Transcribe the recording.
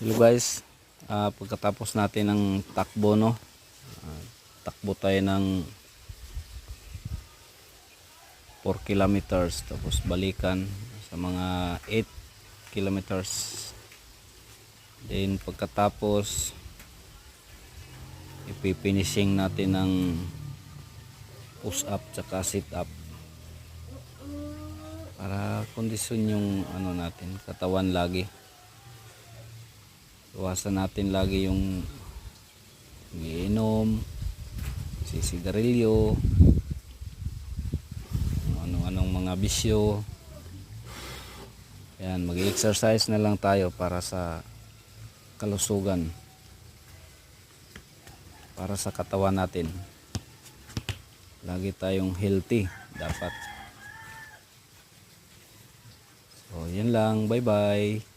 Hello guys, pagkatapos natin ng takbo, no, takbo tayo ng 4 kilometers tapos balikan sa mga 8 kilometers. Then pagkatapos ipifinishing natin ng push up tsaka sit up para kondisyon yung natin katawan lagi. Iwasan natin lagi yung iinom, sisigarilyo, anong mga bisyo. Yan, mag-exercise na lang tayo para sa kalusugan, para sa katawan natin. Lagi tayong healthy dapat. So yan lang, bye bye.